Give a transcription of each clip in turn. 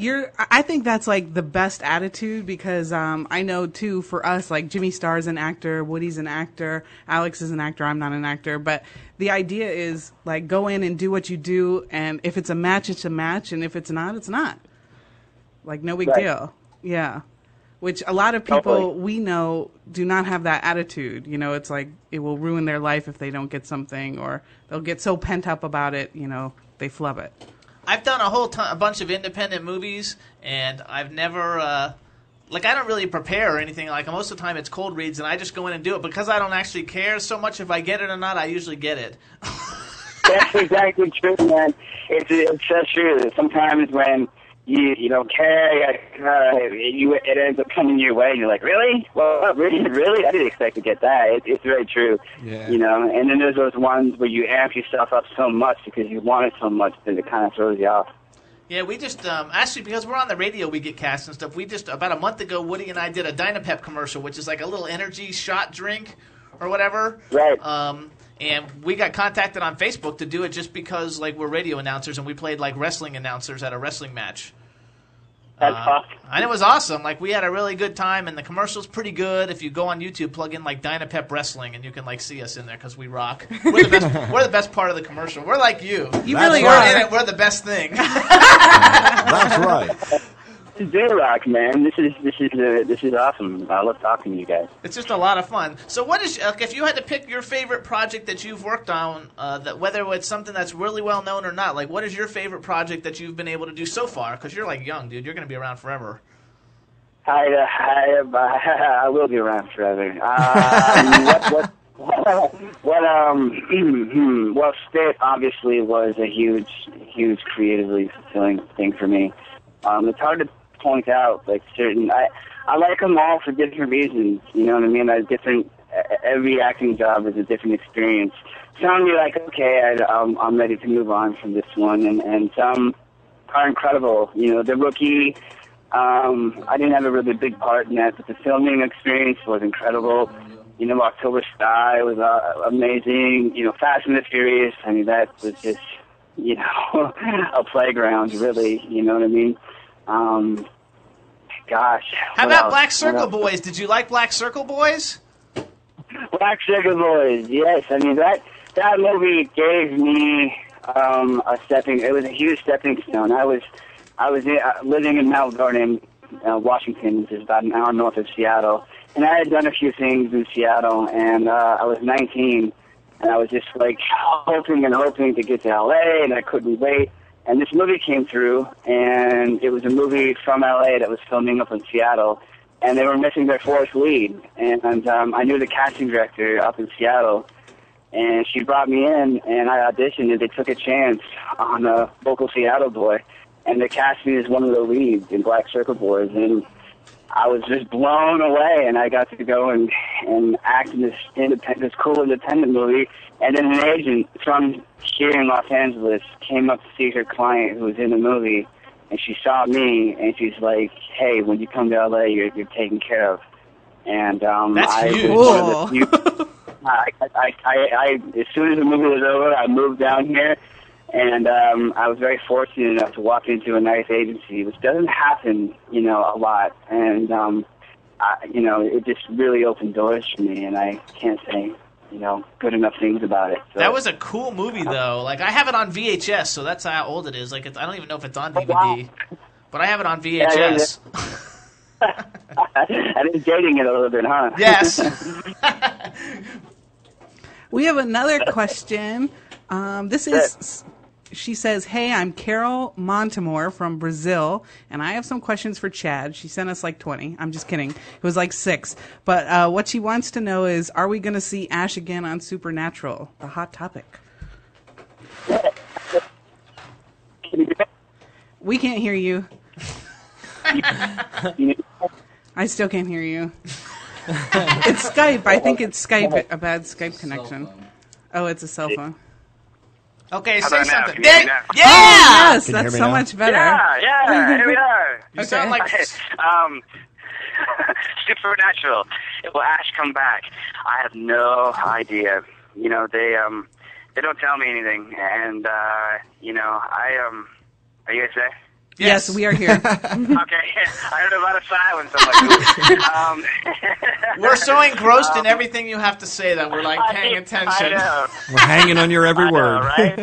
I think that's like the best attitude because I know too for us, like Jimmy Starr's an actor, Woody's an actor, Alex is an actor, I'm not an actor, but the idea is like go in and do what you do, and if it's a match, it's a match, and if it's not, it's not. Like no big deal. Yeah. Which a lot of people we know do not have that attitude. You know, it's like it will ruin their life if they don't get something, or they'll get so pent up about it, you know, they flub it. I've done a bunch of independent movies, and I've never, I don't really prepare or anything. Like, most of the time it's cold reads, and I just go in and do it. Because I don't actually care so much if I get it or not, I usually get it. That's exactly true, man. It's so true. Sometimes when you don't care, it ends up coming your way, and you're like, really? Well, really? I didn't expect to get that. It's very true. Yeah. You know, and then there's those ones where you amp yourself up so much because you want it so much that it kind of throws you off. Yeah, we just, actually, because we're on the radio, we get cast and stuff. We just, about a month ago, Woody and I did a Dynapep commercial, which is like a little energy shot drink or whatever. Right. And we got contacted on Facebook to do it just because, like, we're radio announcers and we played, like, wrestling announcers at a wrestling match. That's awesome. And it was awesome. Like, we had a really good time, and the commercial's pretty good. If you go on YouTube, plug in, like, Dynapep Wrestling, and you can, like, see us in there because we rock. We're the best part of the commercial. We're like you. You really We're are. in it. We're the best thing. That's right. J-Rock, man. This is awesome. I love talking to you guys. It's just a lot of fun. So what is, if you had to pick your favorite project that you've worked on, that whether it's something that's really well known or not, like what is your favorite project that you've been able to do so far? Because you're like young, dude. You're going to be around forever. I will be around forever. Well, Spit obviously was a huge creatively fulfilling thing for me. It's hard to point out like certain. I like them all for different reasons. You know what I mean? Every acting job is a different experience. Some you're like, okay, I'm ready to move on from this one, and some are incredible. You know, The Rookie. I didn't have a really big part in that, but the filming experience was incredible. You know, October Sky was amazing. You know, Fast and the Furious. I mean, that was just, you know, a playground, really. You know what I mean? Gosh. How about Black Circle Boys? Did you like Black Circle Boys? Black Circle Boys, yes. I mean, that movie gave me it was a huge stepping stone. I was living in Mount Vernon, Washington, which is about an hour north of Seattle. And I had done a few things in Seattle, and I was 19, and I was just like hoping to get to LA, and I couldn't wait. And this movie came through, and it was a movie from LA that was filming up in Seattle, and they were missing their fourth lead. And I knew the casting director up in Seattle, and she brought me in, and I auditioned, and they took a chance on a local Seattle boy, and they cast me as one of the leads in Black Circle Boys, and I was just blown away, and I got to go and act in this cool independent movie. And then an agent from here in Los Angeles came up to see her client who was in the movie, and she saw me, and she's like, "Hey, when you come to LA, you're taken care of." And that's huge. I as soon as the movie was over, I moved down here, and I was very fortunate enough to walk into a nice agency, which doesn't happen, you know, a lot. And you know, it just really opened doors for me, and I can't say, you know, good enough things about it. So. That was a cool movie, though. Like, I have it on VHS, so that's how old it is. Like, I don't even know if it's on DVD, but I have it on VHS. I was dating it a little bit, huh? Yes. We have another question. This is... She says, "Hey, I'm Carol Montemore from Brazil, and I have some questions for Chad." She sent us like 20. I'm just kidding. It was like 6. But what she wants to know is, are we going to see Ash again on Supernatural? The hot topic. We can't hear you. I still can't hear you. It's Skype. I think it's Skype, a bad Skype connection. Oh, it's a cell phone. Okay, How say about now? something. Can you hear me now? Yeah! Oh, yes, Can you that's hear me so now? much better. Yeah, here we are. You sound like... Supernatural. Will Ash come back? I have no idea. You know, they don't tell me anything, and you know, are you guys there? Yes, we are here. Okay, I heard about a silence. I'm like, We're so engrossed in everything you have to say that we're like paying attention. I know. We're hanging on your every word. Right?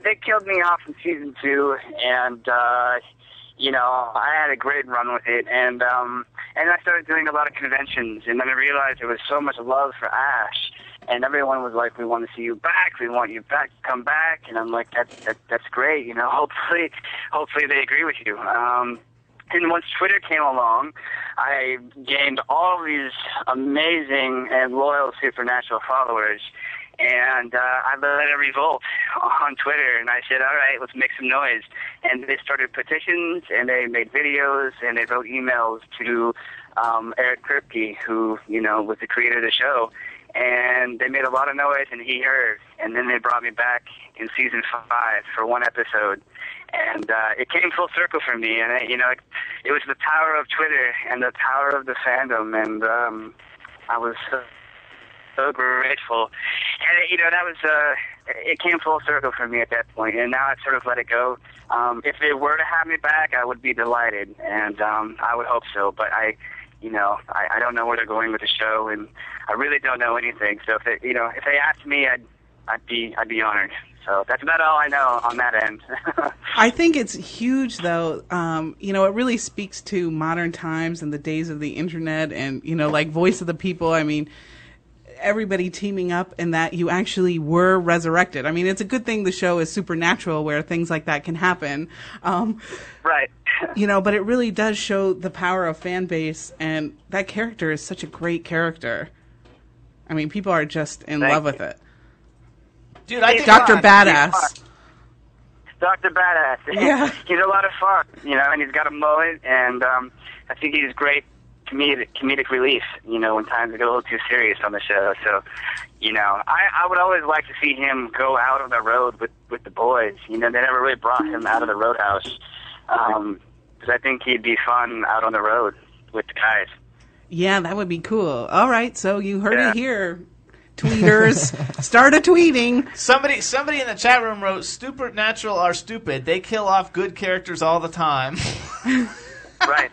They killed me off in season 2, and I had a great run with it, and I started doing a lot of conventions, and then I realized there was so much love for Ash, and everyone was like, "We want to see you back. We want you back. Come back." And I'm like, "That's great. Hopefully they agree with you." And once Twitter came along, I gained all these amazing and loyal Supernatural followers. And I led a revolt on Twitter, and I said, all right, let's make some noise. And they started petitions, and they made videos, and they wrote emails to Eric Kripke, who, was the creator of the show. And they made a lot of noise, and he heard. And then they brought me back in season 5 for one episode. And it came full circle for me. And, it was the power of Twitter and the power of the fandom. And I was so grateful. And, that was, it came full circle for me at that point. And now I've sort of let it go. If they were to have me back, I would be delighted. And I would hope so. But I don't know where they're going with the show, and I really don't know anything. So if they asked me, I'd be honored. So that's about all I know on that end. I think it's huge, though. It really speaks to modern times and the days of the internet, and like Voice of the People. I mean, everybody teaming up, and that you actually were resurrected. I mean, it's a good thing the show is Supernatural, where things like that can happen. Right. But it really does show the power of fan base, and that character is such a great character. I mean, people are just in love with it. Dude, I think Dr. Badass. Dr. Badass. Yeah. He's a lot of fun, and he's got a mullet, and I think he's great comedic relief, when times get a little too serious on the show. So, I would always like to see him go out on the road with the boys. They never really brought him out of the roadhouse. Because I think he'd be fun out on the road with the guys. Yeah, that would be cool. All right, so you heard it here, tweeters. Start a tweeting. Somebody in the chat room wrote, Supernatural are stupid. They kill off good characters all the time. Right.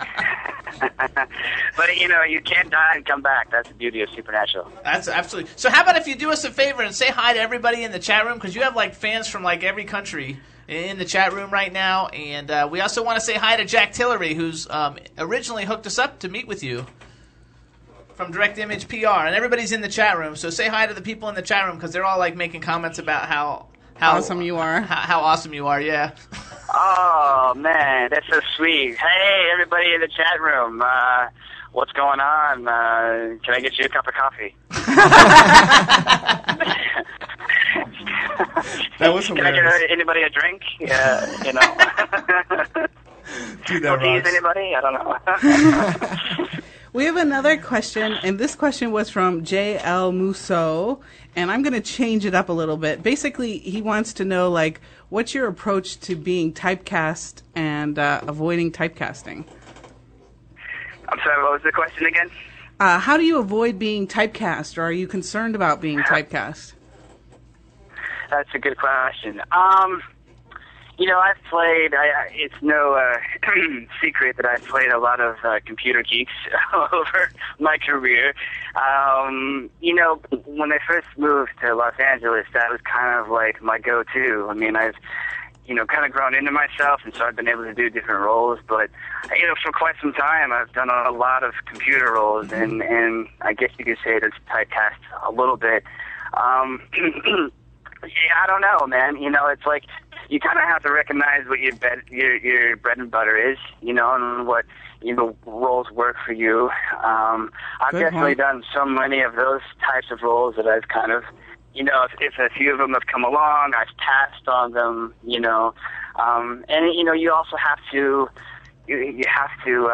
But, you can't die and come back. That's the beauty of Supernatural. That's absolutely. So how about if you do us a favor and say hi to everybody in the chat room? Because you have, fans from, every country in the chat room right now. And we also want to say hi to Jack Tillery, who's originally hooked us up to meet with you from Direct Image PR. And everybody's in the chat room. So say hi to the people in the chat room, because they're all, making comments about how awesome you are. How awesome you are, yeah. Oh, man, that's so sweet. Hey, everybody in the chat room. What's going on? Can I get you a cup of coffee? That was hilarious. Can I get anybody a drink? Yeah, Dude, that rocks. Anybody? I don't know. We have another question, and this question was from J.L. Musso, and I'm going to change it up a little bit. Basically, he wants to know, what's your approach to being typecast and avoiding typecasting? I'm sorry, what was the question again? How do you avoid being typecast, or are you concerned about being typecast? That's a good question. I've played, it's no secret that I've played a lot of computer geeks over my career. When I first moved to Los Angeles, that was kind of my go-to. I mean, I've, kind of grown into myself, and so I've been able to do different roles. But, for quite some time, I've done a lot of computer roles, and I guess you could say that's typecast a little bit. Yeah, I don't know, man. It's you kind of have to recognize what your bread and butter is, and what roles work for you. I've definitely done so many of those types of roles that I've kind of, if a few of them have come along, I've passed on them, and you also have to, you have to.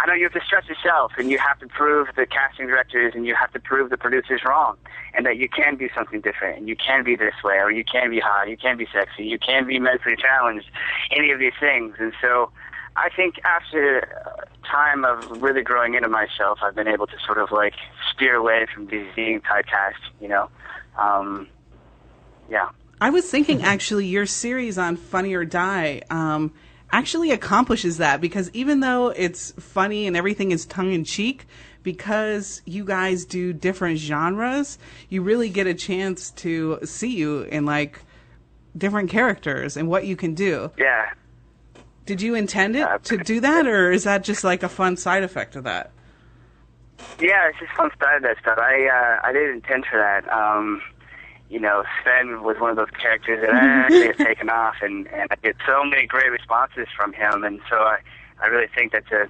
You have to stretch yourself, and you have to prove the casting directors, and you have to prove the producers wrong, and that you can do something different, and you can be this way, or you can be hot, you can be sexy, you can be mentally challenged, any of these things. And so I think after time of really growing into myself, I've been able to sort of steer away from being typecast, Yeah. I was thinking, actually, your series on Funny or Die actually accomplishes that, because even though it's funny and everything is tongue-in-cheek, because you guys do different genres, you really get a chance to see you in, like, different characters and what you can do. Yeah. Did you intend it to do that, or is that just, like, a fun side effect of that? Yeah, it's just fun side of that stuff. I didn't intend for that. Sven was one of those characters that actually has taken off, and I get so many great responses from him, and so I really think that's a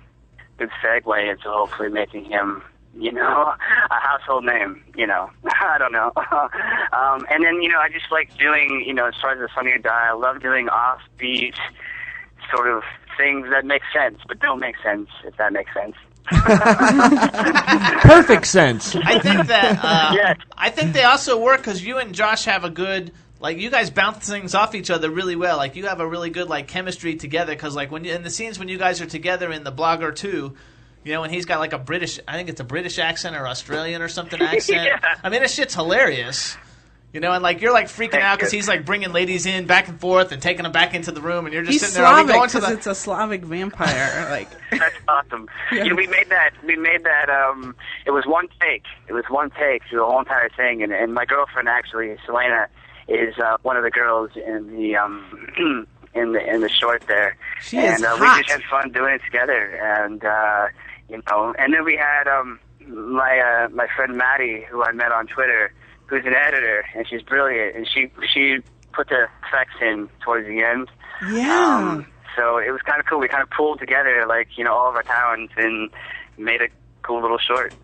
good segue into hopefully making him, a household name, I don't know. And then, I just like doing, as far as the Funny or Die, I love doing offbeat sort of things that make sense, but don't make sense, if that makes sense. Perfect sense. I think that Yes. I think they also work because you and Josh have a good, like, you guys bounce things off each other really well. Like, you have a really good, like, chemistry together, because, like, when in the scenes when you guys are together in The Blogger 2, when he's got, like, I think it's a British accent or Australian or something accent. Yeah. I mean, this shit's hilarious. And, like, you're, like, freaking out because he's, like, bringing ladies in back and forth and taking them back into the room, and you're just He's sitting there. Are we Slavic, going to because the... it's a Slavic vampire. Like, That's awesome. Yeah. We made that. It was one take. It was one take through the whole entire thing. And my girlfriend, actually, Selena, is one of the girls in the in the short there. She is we hot. just had fun doing it together. And and then we had my friend Maddie, who I met on Twitter, who's an editor, and she's brilliant, and she put the effects in towards the end. yeah. So it was kind of cool. We kind of pulled together, like, all of our talents and made a cool little short.